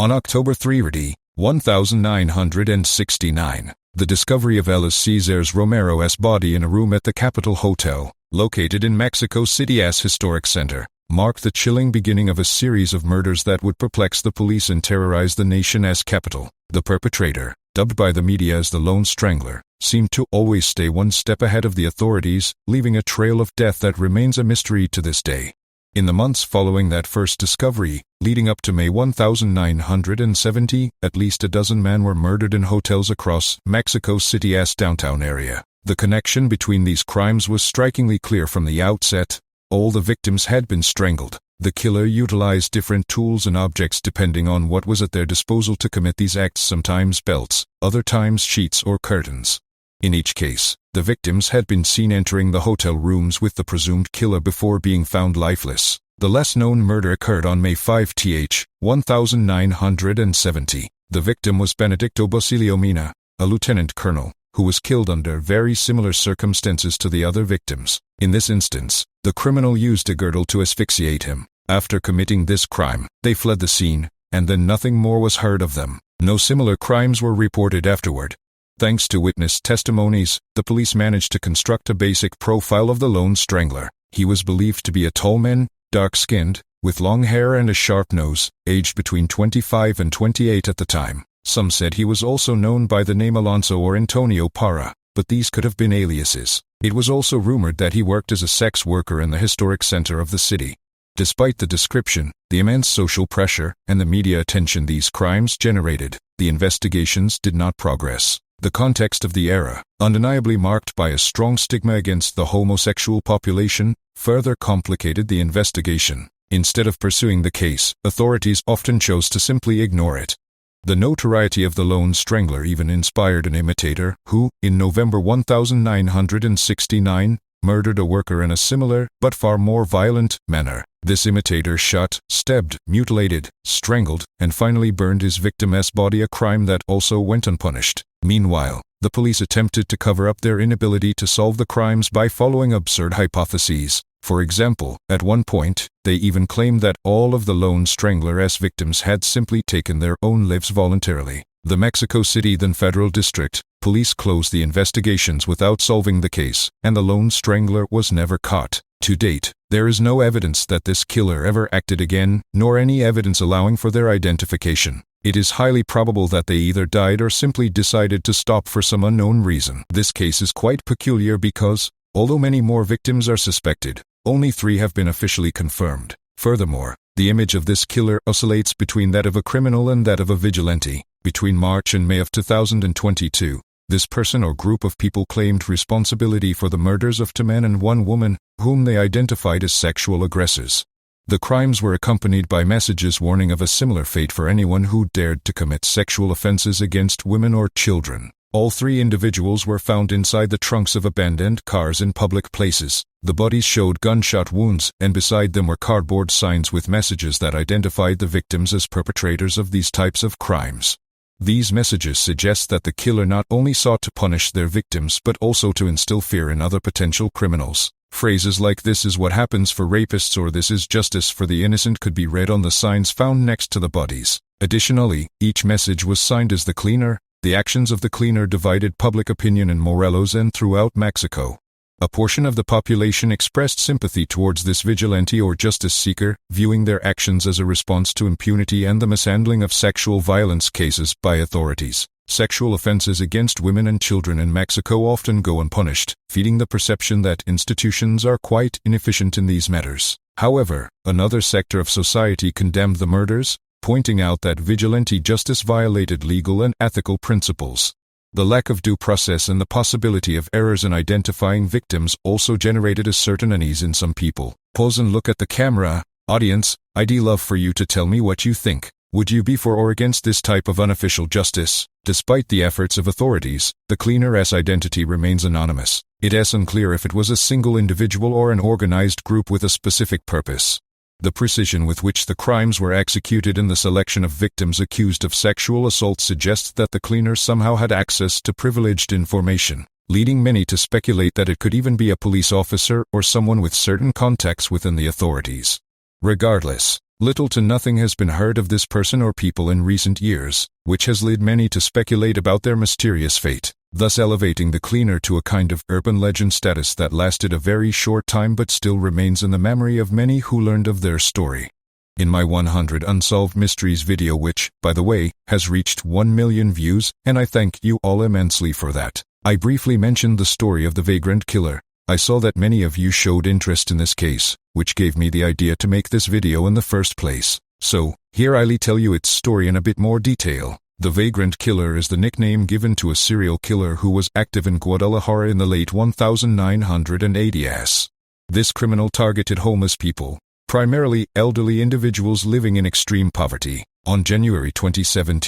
On October 30, 1969, the discovery of Ellis Cesar's Romero's body in a room at the Capitol Hotel, located in Mexico City's historic center, marked the chilling beginning of a series of murders that would perplex the police and terrorize the nation's capital. The perpetrator, dubbed by the media as the Lone Strangler, seemed to always stay one step ahead of the authorities, leaving a trail of death that remains a mystery to this day. In the months following that first discovery, leading up to May 1970, at least a dozen men were murdered in hotels across Mexico City's downtown area. The connection between these crimes was strikingly clear from the outset. All the victims had been strangled. The killer utilized different tools and objects depending on what was at their disposal to commit these acts, sometimes belts, other times sheets or curtains. In each case, the victims had been seen entering the hotel rooms with the presumed killer before being found lifeless. The less-known murder occurred on May 5, 1970. The victim was Benedicto Basilio Mina, a lieutenant colonel, who was killed under very similar circumstances to the other victims. In this instance, the criminal used a girdle to asphyxiate him. After committing this crime, they fled the scene, and then nothing more was heard of them. No similar crimes were reported afterward. Thanks to witness testimonies, the police managed to construct a basic profile of the Lone Strangler. He was believed to be a tall man, dark-skinned, with long hair and a sharp nose, aged between 25 and 28 at the time. Some said he was also known by the name Alonso or Antonio Parra, but these could have been aliases. It was also rumored that he worked as a sex worker in the historic center of the city. Despite the description, the immense social pressure, and the media attention these crimes generated, the investigations did not progress. The context of the era, undeniably marked by a strong stigma against the homosexual population, further complicated the investigation. Instead of pursuing the case, authorities often chose to simply ignore it. The notoriety of the Lone Strangler even inspired an imitator who, in November 1969, murdered a worker in a similar, but far more violent, manner. This imitator shot, stabbed, mutilated, strangled, and finally burned his victim's body, a crime that also went unpunished. Meanwhile, the police attempted to cover up their inability to solve the crimes by following absurd hypotheses. For example, at one point, they even claimed that all of the Lone Strangler's victims had simply taken their own lives voluntarily. The Mexico City then Federal District Police closed the investigations without solving the case, and the Lone Strangler was never caught. To date, there is no evidence that this killer ever acted again, nor any evidence allowing for their identification. It is highly probable that they either died or simply decided to stop for some unknown reason. This case is quite peculiar because, although many more victims are suspected, only 3 have been officially confirmed. Furthermore, the image of this killer oscillates between that of a criminal and that of a vigilante. Between March and May of 2022, this person or group of people claimed responsibility for the murders of 2 men and 1 woman, whom they identified as sexual aggressors. The crimes were accompanied by messages warning of a similar fate for anyone who dared to commit sexual offenses against women or children. All 3 individuals were found inside the trunks of abandoned cars in public places. The bodies showed gunshot wounds, and beside them were cardboard signs with messages that identified the victims as perpetrators of these types of crimes. These messages suggest that the killer not only sought to punish their victims but also to instill fear in other potential criminals. Phrases like "this is what happens for rapists" or "this is justice for the innocent" could be read on the signs found next to the bodies. Additionally, each message was signed as the cleaner. The actions of the cleaner divided public opinion in Morelos and throughout Mexico. A portion of the population expressed sympathy towards this vigilante or justice seeker, viewing their actions as a response to impunity and the mishandling of sexual violence cases by authorities. Sexual offenses against women and children in Mexico often go unpunished, feeding the perception that institutions are quite inefficient in these matters. However, another sector of society condemned the murders, pointing out that vigilante justice violated legal and ethical principles. The lack of due process and the possibility of errors in identifying victims also generated a certain unease in some people. Pause and look at the camera. Audience, I'd love for you to tell me what you think. Would you be for or against this type of unofficial justice? Despite the efforts of authorities, the cleaner's identity remains anonymous. It is unclear if it was a single individual or an organized group with a specific purpose. The precision with which the crimes were executed and the selection of victims accused of sexual assault suggests that the cleaner somehow had access to privileged information, leading many to speculate that it could even be a police officer or someone with certain contacts within the authorities. Regardless, Little to nothing has been heard of this person or people in recent years, which has led many to speculate about their mysterious fate, thus elevating the cleaner to a kind of urban legend status that lasted a very short time but still remains in the memory of many who learned of their story. In my 100 Unsolved Mysteries video, which, by the way, has reached 1 million views, and I thank you all immensely for that, I briefly mentioned the story of the vagrant killer. I saw that many of you showed interest in this case, which gave me the idea to make this video in the first place. So, here I'll tell you its story in a bit more detail. The vagrant killer is the nickname given to a serial killer who was active in Guadalajara in the late 1980s. This criminal targeted homeless people, primarily elderly individuals living in extreme poverty. On January 27,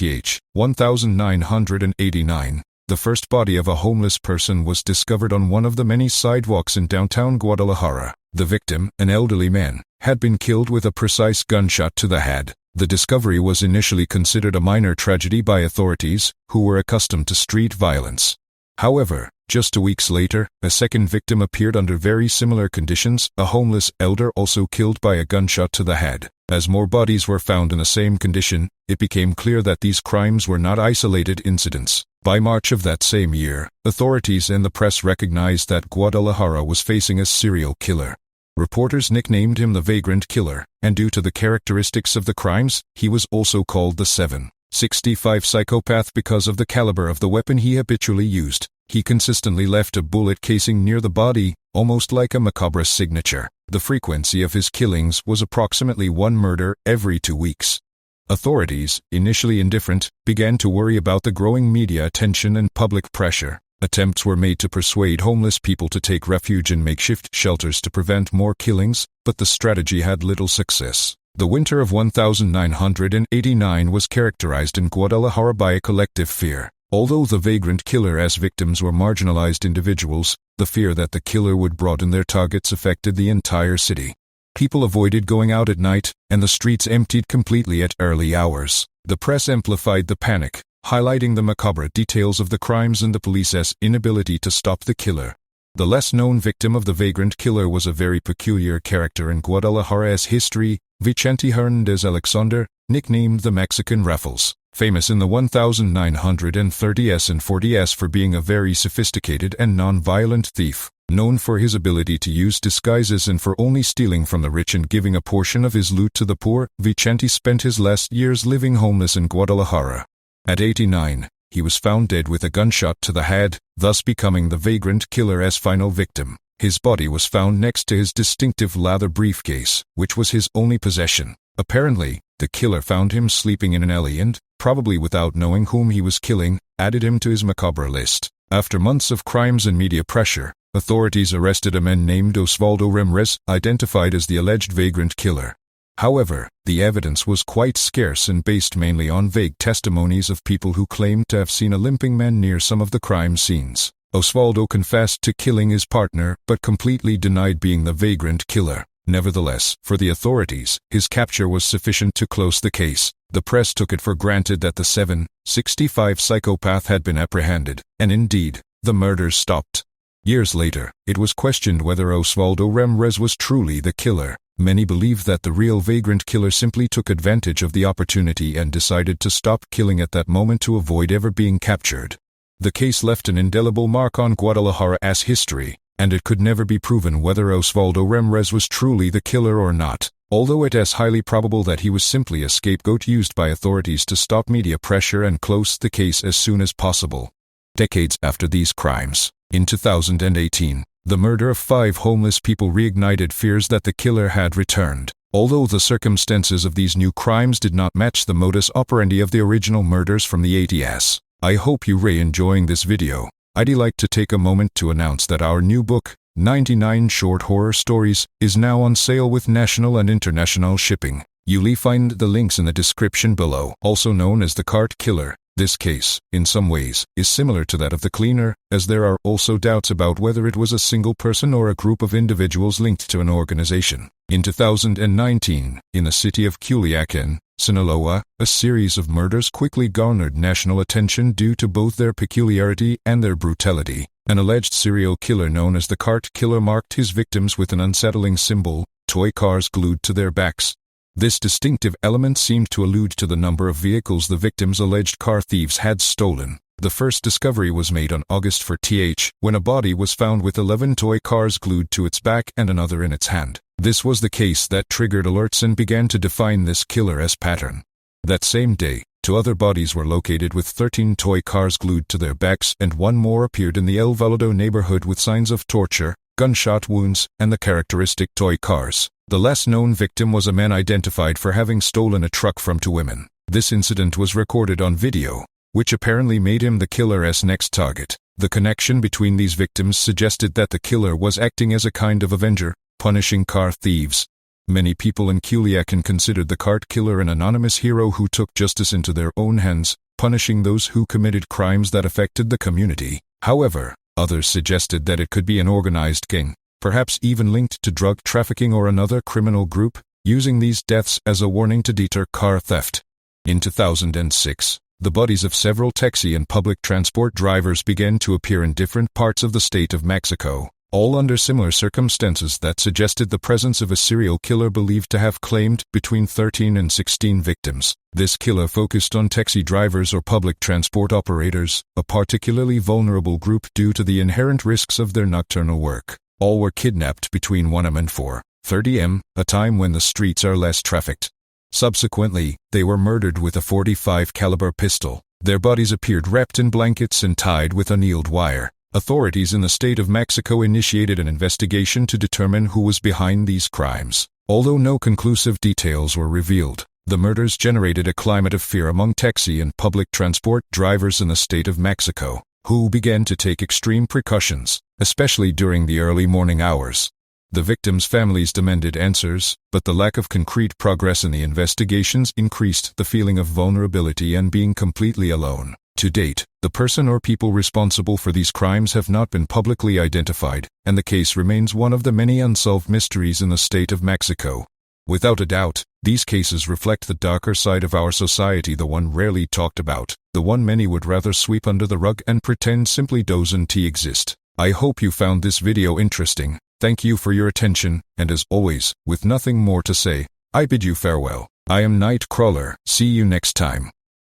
1989, the first body of a homeless person was discovered on one of the many sidewalks in downtown Guadalajara. The victim, an elderly man, had been killed with a precise gunshot to the head. The discovery was initially considered a minor tragedy by authorities, who were accustomed to street violence. However, just 2 weeks later, a second victim appeared under very similar conditions, a homeless elder also killed by a gunshot to the head. As more bodies were found in the same condition, it became clear that these crimes were not isolated incidents. By March of that same year, authorities and the press recognized that Guadalajara was facing a serial killer. Reporters nicknamed him the Vagrant Killer, and due to the characteristics of the crimes, he was also called the 765 psychopath because of the caliber of the weapon he habitually used. He consistently left a bullet casing near the body, almost like a macabre signature. The frequency of his killings was approximately 1 murder every 2 weeks. Authorities, initially indifferent, began to worry about the growing media attention and public pressure. Attempts were made to persuade homeless people to take refuge in makeshift shelters to prevent more killings, but the strategy had little success. The winter of 1989 was characterized in Guadalajara by a collective fear. Although the vagrant killer's victims were marginalized individuals, the fear that the killer would broaden their targets affected the entire city. People avoided going out at night, and the streets emptied completely at early hours. The press amplified the panic, highlighting the macabre details of the crimes and the police's inability to stop the killer. The less-known victim of the vagrant killer was a very peculiar character in Guadalajara's history, Vicente Hernandez Alexander, nicknamed the Mexican Raffles, famous in the 1930s and 40s for being a very sophisticated and non-violent thief. Known for his ability to use disguises and for only stealing from the rich and giving a portion of his loot to the poor, Vicente spent his last years living homeless in Guadalajara. At 89, he was found dead with a gunshot to the head, thus becoming the vagrant killer's final victim. His body was found next to his distinctive leather briefcase, which was his only possession. Apparently, the killer found him sleeping in an alley and, probably without knowing whom he was killing, added him to his macabre list. After months of crimes and media pressure, authorities arrested a man named Osvaldo Ramirez, identified as the alleged vagrant killer. However, the evidence was quite scarce and based mainly on vague testimonies of people who claimed to have seen a limping man near some of the crime scenes. Osvaldo confessed to killing his partner, but completely denied being the vagrant killer. Nevertheless, for the authorities, his capture was sufficient to close the case. The press took it for granted that the 765 psychopath had been apprehended, and indeed, the murders stopped. Years later, it was questioned whether Osvaldo Ramirez was truly the killer. Many believed that the real vagrant killer simply took advantage of the opportunity and decided to stop killing at that moment to avoid ever being captured. The case left an indelible mark on Guadalajara's history, and it could never be proven whether Osvaldo Ramirez was truly the killer or not, although it is highly probable that he was simply a scapegoat used by authorities to stop media pressure and close the case as soon as possible. Decades after these crimes, in 2018, the murder of 5 homeless people reignited fears that the killer had returned. Although the circumstances of these new crimes did not match the modus operandi of the original murders from the 80s. I hope you are enjoying this video. I'd like to take a moment to announce that our new book, 99 Short Horror Stories, is now on sale with national and international shipping. You'll find the links in the description below. Also known as the Cart Killer, this case, in some ways, is similar to that of the cleaner, as there are also doubts about whether it was a single person or a group of individuals linked to an organization. In 2019, in the city of Culiacan, Sinaloa, a series of murders quickly garnered national attention due to both their peculiarity and their brutality. An alleged serial killer known as the Cart Killer marked his victims with an unsettling symbol, toy cars glued to their backs. This distinctive element seemed to allude to the number of vehicles the victim's alleged car thieves had stolen. The first discovery was made on August 4th, when a body was found with 11 toy cars glued to its back and another in its hand. This was the case that triggered alerts and began to define this killer's pattern. That same day, 2 other bodies were located with 13 toy cars glued to their backs, and 1 more appeared in the El Valado neighborhood with signs of torture, gunshot wounds, and the characteristic toy cars. The last known victim was a man identified for having stolen a truck from 2 women. This incident was recorded on video, which apparently made him the killer's next target. The connection between these victims suggested that the killer was acting as a kind of avenger, punishing car thieves. Many people in Culiacan considered the cart killer an anonymous hero who took justice into their own hands, punishing those who committed crimes that affected the community. However, others suggested that it could be an organized gang, perhaps even linked to drug trafficking or another criminal group, using these deaths as a warning to deter car theft. In 2006, the bodies of several taxi and public transport drivers began to appear in different parts of the state of Mexico, all under similar circumstances that suggested the presence of a serial killer believed to have claimed between 13 and 16 victims. This killer focused on taxi drivers or public transport operators, a particularly vulnerable group due to the inherent risks of their nocturnal work. All were kidnapped between 1 am and 4:30 am, a time when the streets are less trafficked. Subsequently, they were murdered with a .45 caliber pistol. Their bodies appeared wrapped in blankets and tied with annealed wire. Authorities in the state of Mexico initiated an investigation to determine who was behind these crimes. Although no conclusive details were revealed, the murders generated a climate of fear among taxi and public transport drivers in the state of Mexico, who began to take extreme precautions, especially during the early morning hours. The victims' families demanded answers, but the lack of concrete progress in the investigations increased the feeling of vulnerability and being completely alone. To date, the person or people responsible for these crimes have not been publicly identified, and the case remains one of the many unsolved mysteries in the state of Mexico. Without a doubt, these cases reflect the darker side of our society, the one rarely talked about, the one many would rather sweep under the rug and pretend simply doesn't exist. I hope you found this video interesting. Thank you for your attention, and as always, with nothing more to say, I bid you farewell. I am Nightcrawler. See you next time.